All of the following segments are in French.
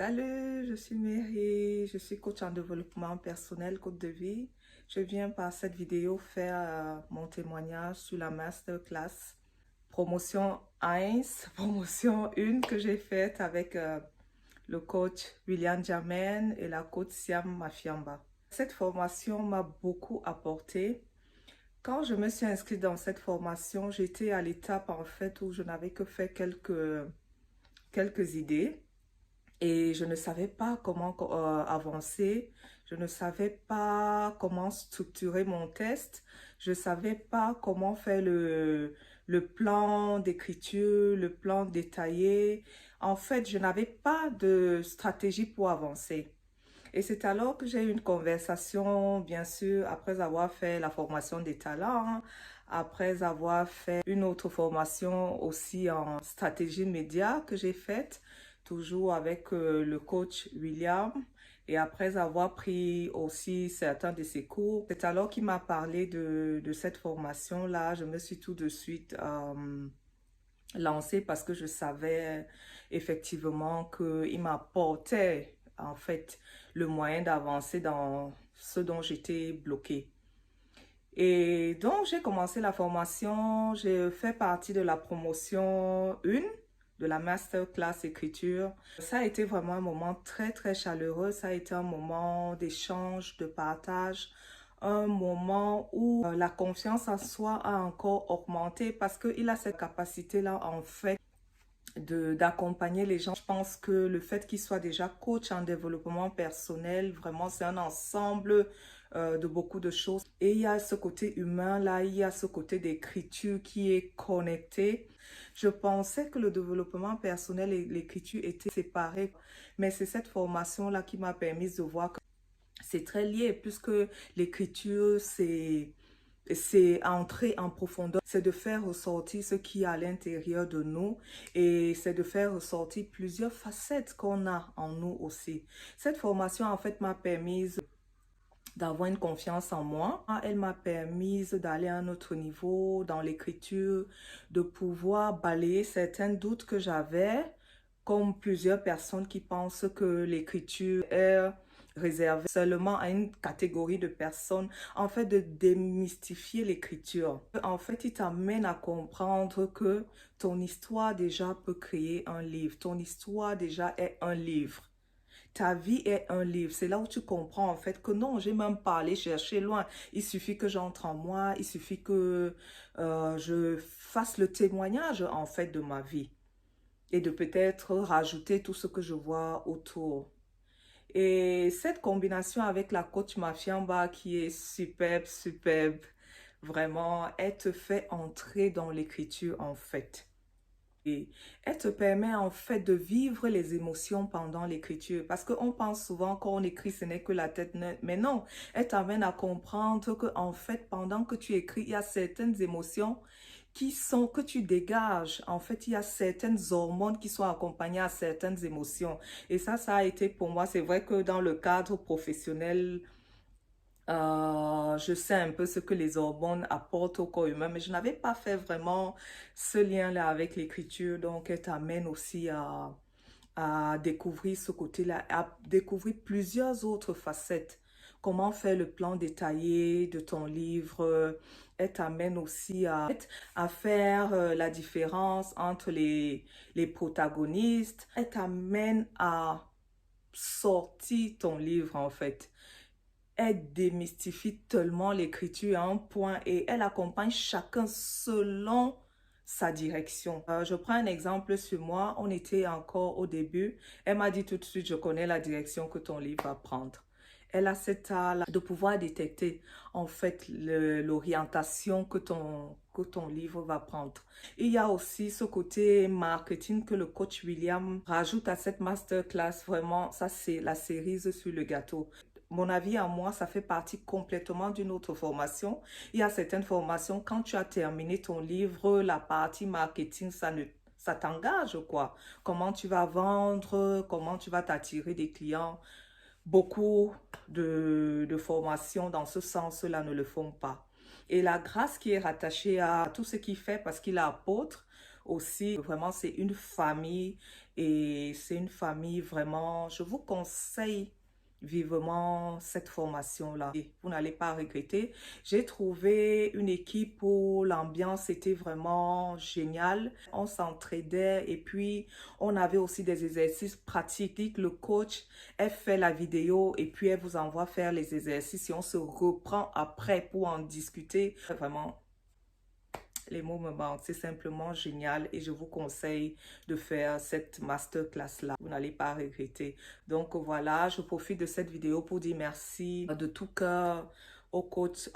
Salut, je suis Mary, je suis coach en développement personnel, coach de vie. Je viens par cette vidéo faire mon témoignage sur la masterclass promotion 1, promotion 1 que j'ai faite avec le coach William Jamen et la coach Siam Mafiamba. Cette formation m'a beaucoup apporté. Quand je me suis inscrite dans cette formation, j'étais à l'étape en fait où je n'avais que fait quelques idées. Et je ne savais pas comment avancer, je ne savais pas comment structurer mon test, je ne savais pas comment faire le plan d'écriture, le plan détaillé. En fait, je n'avais pas de stratégie pour avancer. Et c'est alors que j'ai eu une conversation, bien sûr, après avoir fait la formation des talents, après avoir fait une autre formation aussi en stratégie média que j'ai faite, toujours avec le coach William, et après avoir pris aussi certains de ses cours. C'est alors qu'il m'a parlé de cette formation-là. Je me suis tout de suite lancée parce que je savais effectivement qu'il m'apportait en fait le moyen d'avancer dans ce dont j'étais bloquée. Et donc, j'ai commencé la formation, j'ai fait partie de la promotion 1 de la masterclass écriture. Ça a été vraiment un moment très, très chaleureux. Ça a été un moment d'échange, de partage, un moment où la confiance en soi a encore augmenté parce qu'il a cette capacité-là, en fait, d'accompagner les gens. Je pense que le fait qu'il soit déjà coach en développement personnel, vraiment, c'est un ensemble de beaucoup de choses. Et il y a ce côté humain là, il y a ce côté d'écriture qui est connecté. Je pensais que le développement personnel et l'écriture étaient séparés, mais c'est cette formation-là qui m'a permis de voir que c'est très lié, puisque l'écriture, c'est entrer en profondeur, c'est de faire ressortir ce qui est à l'intérieur de nous et c'est de faire ressortir plusieurs facettes qu'on a en nous aussi. Cette formation, en fait, m'a permis d'avoir une confiance en moi. Elle m'a permis d'aller à un autre niveau dans l'écriture, de pouvoir balayer certains doutes que j'avais, comme plusieurs personnes qui pensent que l'écriture est réservée seulement à une catégorie de personnes. En fait, de démystifier l'écriture. En fait, il t'amène à comprendre que ton histoire déjà peut créer un livre. Ton histoire déjà est un livre. Ta vie est un livre. C'est là où tu comprends en fait que non, j'ai même pas à aller chercher loin. Il suffit que j'entre en moi, il suffit que je fasse le témoignage en fait de ma vie et de peut-être rajouter tout ce que je vois autour. Et cette combinaison avec la coach Mafiamba qui est superbe, superbe, vraiment, elle te fait entrer dans l'écriture en fait. Et elle te permet en fait de vivre les émotions pendant l'écriture. Parce qu'on pense souvent qu'on écrit, ce n'est que la tête neutre. Mais non, elle t'amène à comprendre que en fait, pendant que tu écris, il y a certaines émotions que tu dégages. En fait, il y a certaines hormones qui sont accompagnées à certaines émotions. Et ça a été pour moi, c'est vrai que dans le cadre professionnel, je sais un peu ce que les hormones apportent au corps humain, mais je n'avais pas fait vraiment ce lien-là avec l'écriture. Donc, elle t'amène aussi à découvrir ce côté-là, à découvrir plusieurs autres facettes. Comment faire le plan détaillé de ton livre. Elle t'amène aussi à faire la différence entre les protagonistes. Elle t'amène à sortir ton livre, en fait. Elle démystifie tellement l'écriture à un point et elle accompagne chacun selon sa direction. Je prends un exemple sur moi. On était encore au début. Elle m'a dit tout de suite, je connais la direction que ton livre va prendre. Elle a cet art de pouvoir détecter en fait l'orientation que ton livre va prendre. Il y a aussi ce côté marketing que le coach William rajoute à cette masterclass. Vraiment, ça c'est la cerise sur le gâteau. Mon avis à moi, ça fait partie complètement d'une autre formation. Il y a certaines formations, quand tu as terminé ton livre, la partie marketing, ça t'engage quoi. Comment tu vas vendre, comment tu vas t'attirer des clients. Beaucoup de formations dans ce sens-là ne le font pas. Et la grâce qui est rattachée à tout ce qu'il fait parce qu'il est apôtre, aussi. Vraiment, c'est une famille et c'est une famille vraiment, je vous conseille vivement cette formation-là. Vous n'allez pas regretter. J'ai trouvé une équipe où l'ambiance était vraiment géniale. On s'entraidait et puis on avait aussi des exercices pratiques. Le coach, elle fait la vidéo et puis elle vous envoie faire les exercices et on se reprend après pour en discuter. Vraiment, les mots me manquent, c'est simplement génial et je vous conseille de faire cette masterclass-là. Vous n'allez pas regretter. Donc voilà, je profite de cette vidéo pour dire merci de tout cœur au coach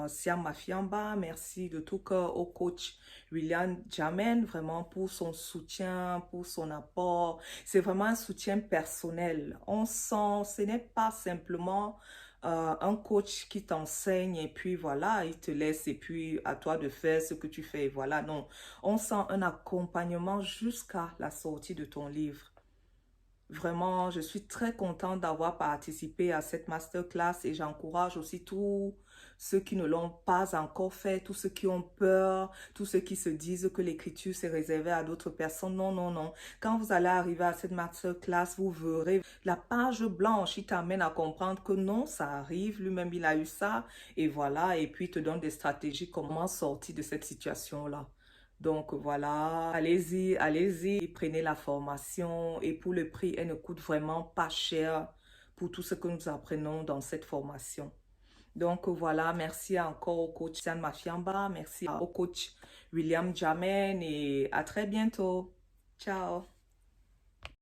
Siam Mafiamba. Merci de tout cœur au coach William Jamen, vraiment pour son soutien, pour son apport. C'est vraiment un soutien personnel. On sent, ce n'est pas simplement un coach qui t'enseigne et puis voilà, il te laisse et puis à toi de faire ce que tu fais. Et voilà, non. On sent un accompagnement jusqu'à la sortie de ton livre. Vraiment, je suis très contente d'avoir participé à cette masterclass et j'encourage aussi tous ceux qui ne l'ont pas encore fait, tous ceux qui ont peur, tous ceux qui se disent que l'écriture c'est réservé à d'autres personnes. Non, non, non. Quand vous allez arriver à cette masterclass, vous verrez la page blanche. Il t'amène à comprendre que non, ça arrive. Lui-même, il a eu ça et voilà. Et puis, il te donne des stratégies comment sortir de cette situation-là. Donc voilà, allez-y, allez-y, prenez la formation et pour le prix, elle ne coûte vraiment pas cher pour tout ce que nous apprenons dans cette formation. Donc voilà, merci encore au coach Sian Mafiamba, merci au coach William Jamen et à très bientôt. Ciao.